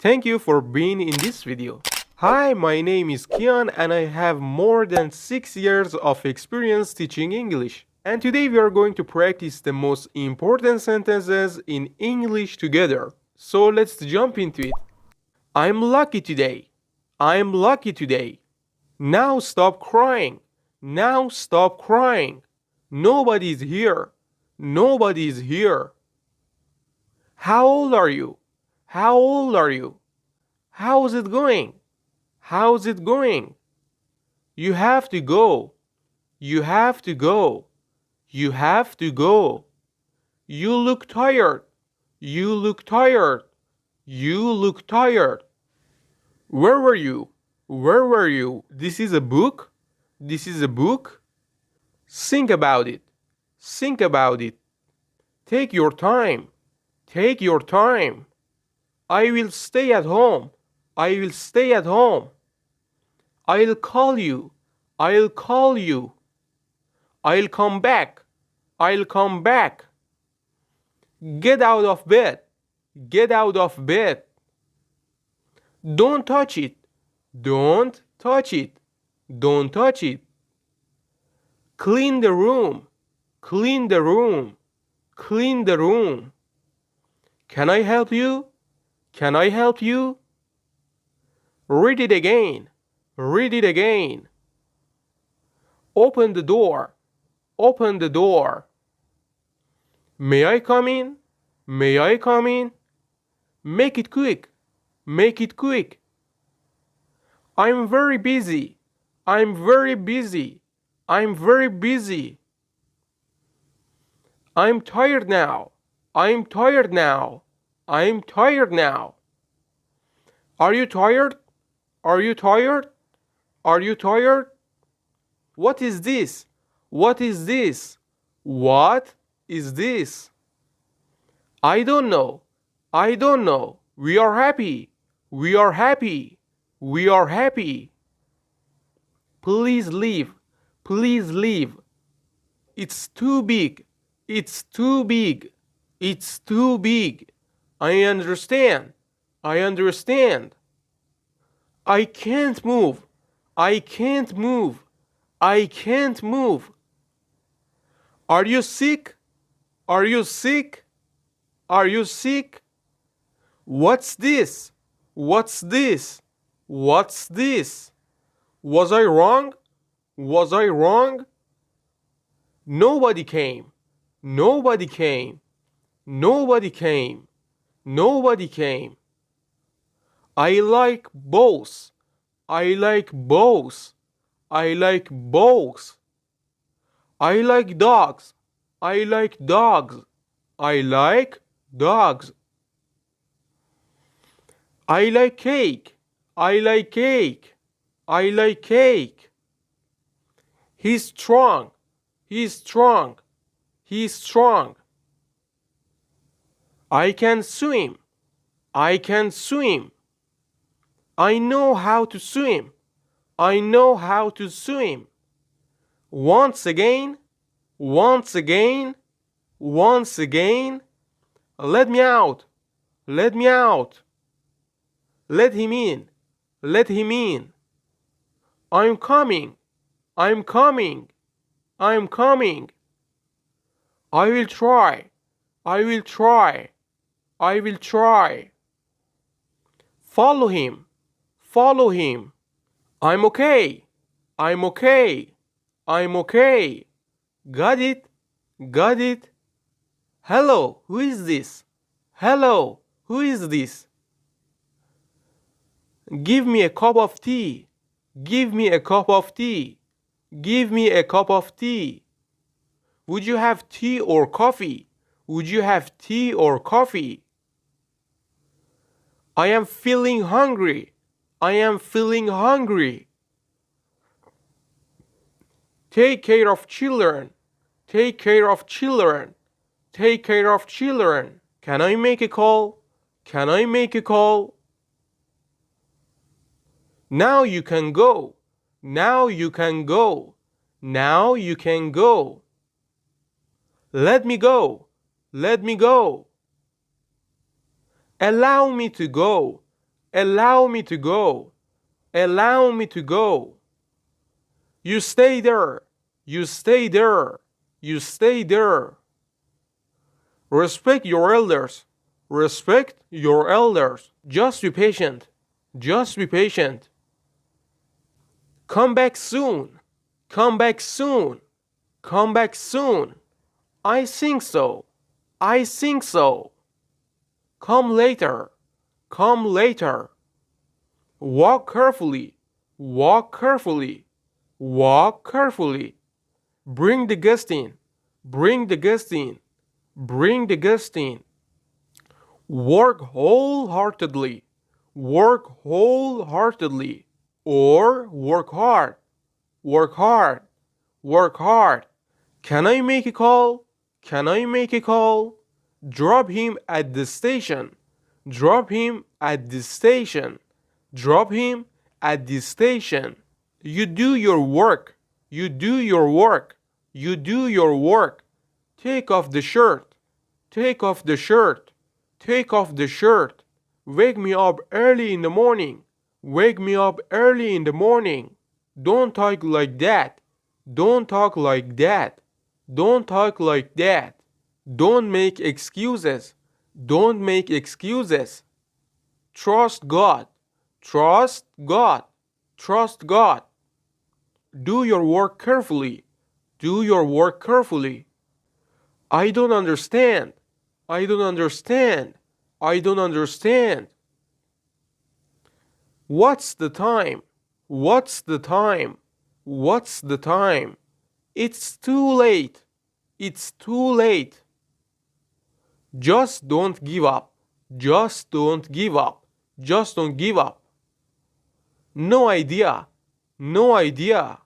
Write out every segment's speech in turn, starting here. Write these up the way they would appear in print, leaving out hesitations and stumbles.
Thank you for being in this video. Hi, my name is Kian and I have more than 6 years of experience teaching English. And today we are going to practice the most important sentences in English together. So let's jump into it. I'm lucky today. I'm lucky today. Now stop crying. Now stop crying. Nobody's here. Nobody's here. How old are you? How old are you? How's it going? How's it going? You have to go. You have to go. You have to go. You look tired. You look tired. You look tired. Where were you? Where were you? This is a book? This is a book? Think about it. Think about it. Take your time. Take your time. I will stay at home. I will stay at home. I'll call you. I'll call you. I'll come back. I'll come back. Get out of bed. Get out of bed. Don't touch it. Don't touch it. Don't touch it. Clean the room. Clean the room. Clean the room. Can I help you? Can I help you? Read it again. Read it again. Open the door. Open the door. May I come in? May I come in? Make it quick. Make it quick. I'm very busy. I'm very busy. I'm very busy. I'm tired now. I'm tired now. I'm tired now. Are you tired? Are you tired? Are you tired? What is this? What is this? What is this? I don't know. I don't know. We are happy. We are happy. We are happy. Please leave. Please leave. It's too big. It's too big. It's too big. I understand. I understand. I can't move. I can't move. I can't move. Are you sick? Are you sick? Are you sick? What's this? What's this? What's this? Was I wrong? Was I wrong? Nobody came. Nobody came. Nobody came. Nobody came. I like both. I like both. I like both. I like dogs. I like dogs. I like dogs. I like cake. I like cake. I like cake. He's strong. He's strong. He's strong. I can swim. I can swim. I know how to swim. I know how to swim. Once again. Once again. Once again. Let me out. Let me out. Let him in. Let him in. I'm coming. I'm coming. I'm coming. I will try. I will try. I will try. Follow him. Follow him. I'm okay. I'm okay. I'm okay. Got it? Got it? Hello, who is this? Hello, who is this? Give me a cup of tea. Give me a cup of tea. Give me a cup of tea. Would you have tea or coffee? Would you have tea or coffee? I am feeling hungry. I am feeling hungry. Take care of children. Take care of children. Take care of children. Can I make a call? Can I make a call? Now you can go. Now you can go. Now you can go. Let me go. Let me go. Allow me to go. Allow me to go. Allow me to go. You stay there. You stay there. You stay there. Respect your elders. Respect your elders. Just be patient. Just be patient. Come back soon. Come back soon. Come back soon. I think so. I think so. Come later. Come later. Walk carefully. Walk carefully. Walk carefully. Bring the guest in. Bring the guest in. Bring the guest in. Work wholeheartedly. Work wholeheartedly. Or work hard. Work hard. Work hard. Can I make a call? Can I make a call? Drop him at the station. Drop him at the station. Drop him at the station. You do your work. You do your work. You do your work. Take off the shirt. Take off the shirt. Take off the shirt. Wake me up early in the morning. Wake me up early in the morning. Don't talk like that. Don't talk like that. Don't talk like that. Don't make excuses. Don't make excuses. Trust God. Trust God. Trust God. Do your work carefully. Do your work carefully. I don't understand. I don't understand. I don't understand. What's the time? What's the time? What's the time? It's too late. It's too late. Just don't give up. Just don't give up. Just don't give up. No idea. No idea.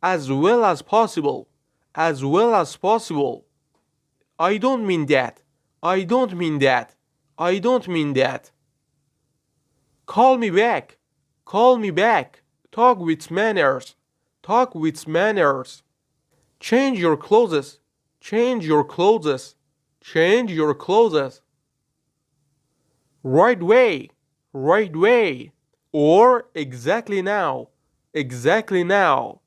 As well as possible. As well as possible. I don't mean that. I don't mean that. I don't mean that. Call me back. Call me back. Talk with manners. Talk with manners. Change your clothes. Change your clothes. Change your clothes. Right way. Right way. Or exactly now. Exactly now.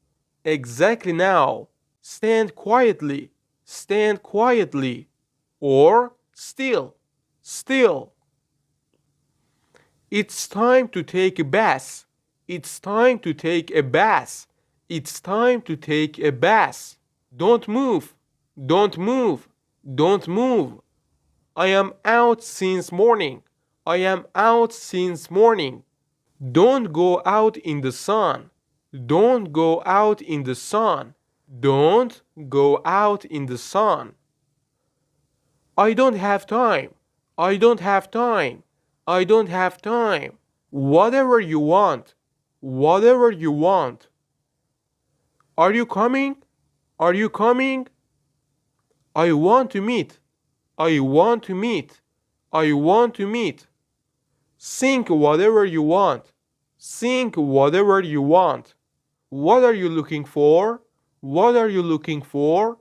Exactly now. Stand quietly. Stand quietly. Or still. Still. It's time to take a bath. It's time to take a bath. It's time to take a bath. Don't move. Don't move. Don't move. I am out since morning. I am out since morning. Don't go out in the sun. Don't go out in the sun. Don't go out in the sun. I don't have time. I don't have time. I don't have time. Whatever you want. Whatever you want. Are you coming? Are you coming? I want to meet. I want to meet. I want to meet. Think whatever you want. Think whatever you want. What are you looking for? What are you looking for?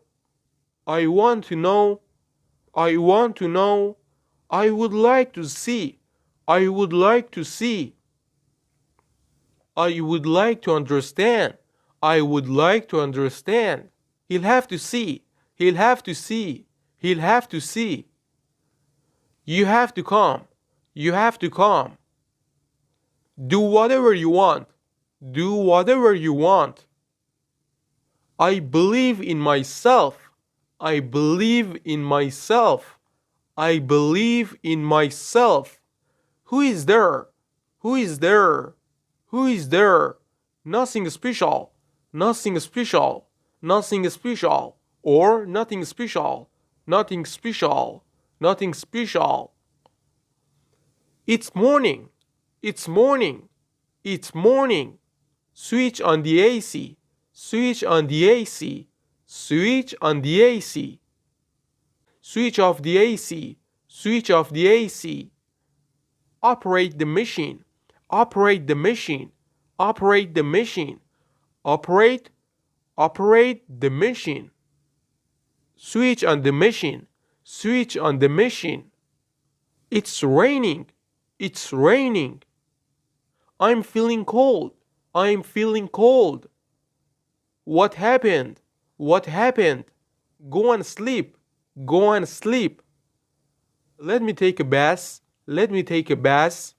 I want to know. I want to know. I would like to see. I would like to see. I would like to understand. I would like to understand. He'll have to see. He'll have to see. He'll have to see. You have to come. You have to come. Do whatever you want. Do whatever you want. I believe in myself. I believe in myself. I believe in myself. Who is there? Who is there? Who is there? Nothing special. Nothing special. Nothing special. Or nothing special. Nothing special. Nothing special. It's morning. It's morning. It's morning. Switch on the AC. Switch on the AC. Switch on the AC. Switch off the AC. Switch off the AC. Operate the machine. Operate the machine. Operate the machine. Operate the machine. Switch on the machine. Switch on the machine. It's raining. It's raining. I'm feeling cold. I'm feeling cold. What happened? What happened? Go and sleep. Go and sleep. Let me take a bath. Let me take a bath.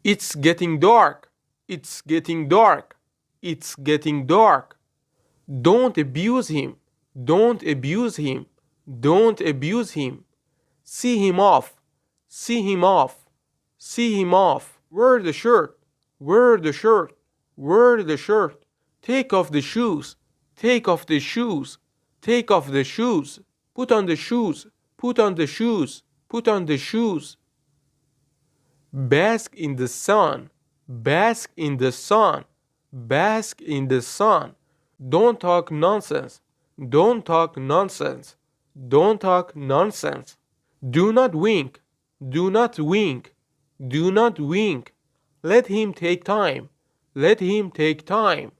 It's getting dark. It's getting dark. It's getting dark. Don't abuse him. Don't abuse him. Don't abuse him. See him off. See him off. See him off. Wear the shirt. Wear the shirt. Wear the shirt. Take off the shoes. Take off the shoes. Take off the shoes. Put on the shoes. Put on the shoes. Put on the shoes. Bask in the sun. Bask in the sun. Bask in the sun. Don't talk nonsense. Don't talk nonsense. Don't talk nonsense. Do not wink. Do not wink. Do not wink. Let him take time. Let him take time.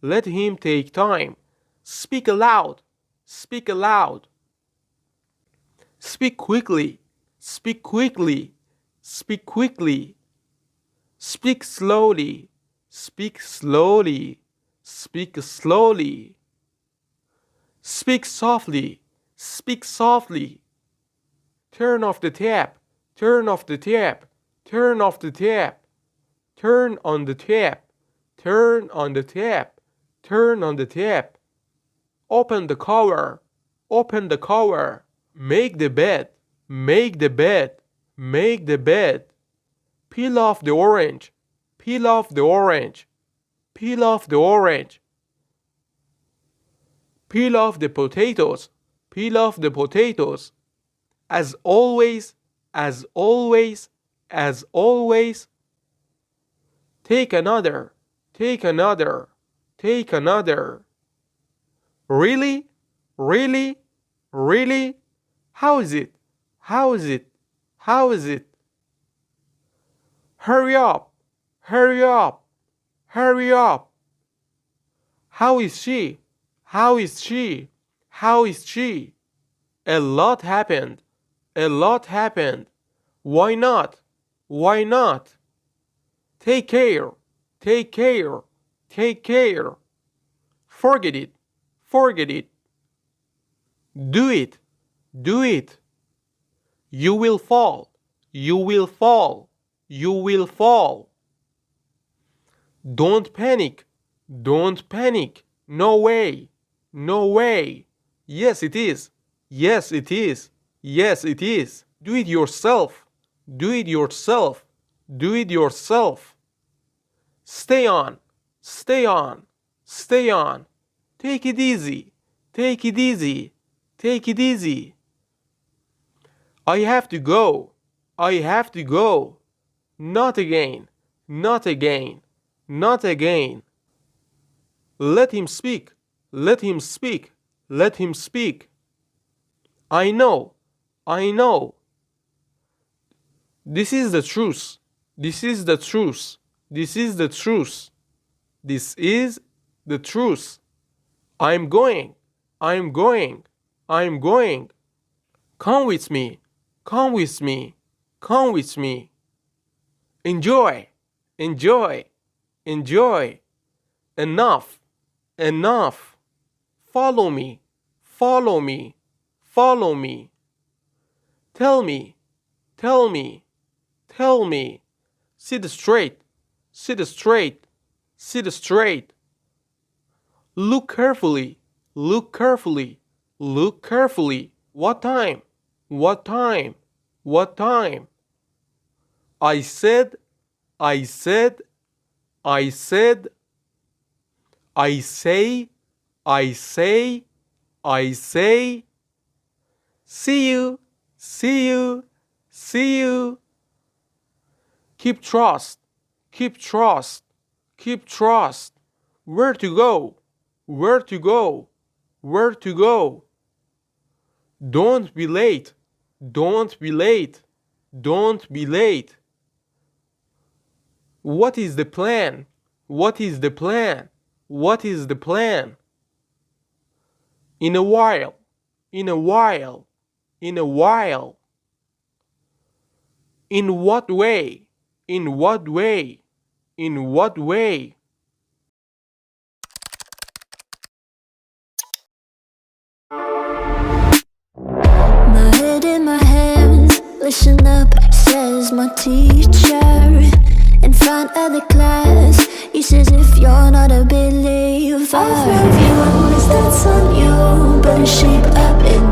Let him take time. Speak aloud. Speak aloud. Speak quickly. Speak quickly. Speak quickly. Speak slowly. Speak slowly. Speak slowly. Speak softly. Speak softly. Turn off the tap. Turn off the tap. Turn off the tap. Turn on the tap. Turn on the tap. Turn on the tap. Open the cover. Open the cover. Make the bed. Make the bed. Make the bed. Peel off the orange. Peel off the orange. Peel off the orange. Peel off the potatoes. Peel off the potatoes. As always, as always, as always. Take another. Take another. Take another. Really? Really? Really? How is it? How is it? How is it? Hurry up. Hurry up. Hurry up. How is she? How is she? How is she? A lot happened. A lot happened. Why not? Why not? Take care. Take care. Take care. Forget it. Forget it. Do it. Do it. You will fall. You will fall. You will fall. Don't panic. Don't panic. No way. No way. Yes, it is. Yes, it is. Yes, it is. Do it yourself. Do it yourself. Do it yourself. Stay on. Stay on. Stay on. Take it easy. Take it easy. Take it easy. I have to go. I have to go. Not again. Not again. Not again. Let him speak. Let him speak. Let him speak. I know. I know. This is the truth. This is the truth. This is the truth. This is the truth. I'm going. I'm going. I'm going. Come with me. Come with me. Come with me. Enjoy. Enjoy. Enjoy. Enough. Enough. Follow me. Follow me. Follow me. Tell me. Tell me. Tell me. Sit straight. Sit straight. Sit straight. Look carefully. Look carefully. Look carefully. What time? What time? What time? I said, I said, I said, I say, I say, I say. See you, see you, see you. Keep trust, keep trust, keep trust. Where to go? Where to go? Where to go? Don't be late. Don't be late. Don't be late. What is the plan? What is the plan? What is the plan? In a while. In a while. In a while. In what way? In what way? In what way? My head in my hands, listen up, says my teacher. In front of the class, he says if you're not a believer, I've reviewed, that's on you. Better shape up and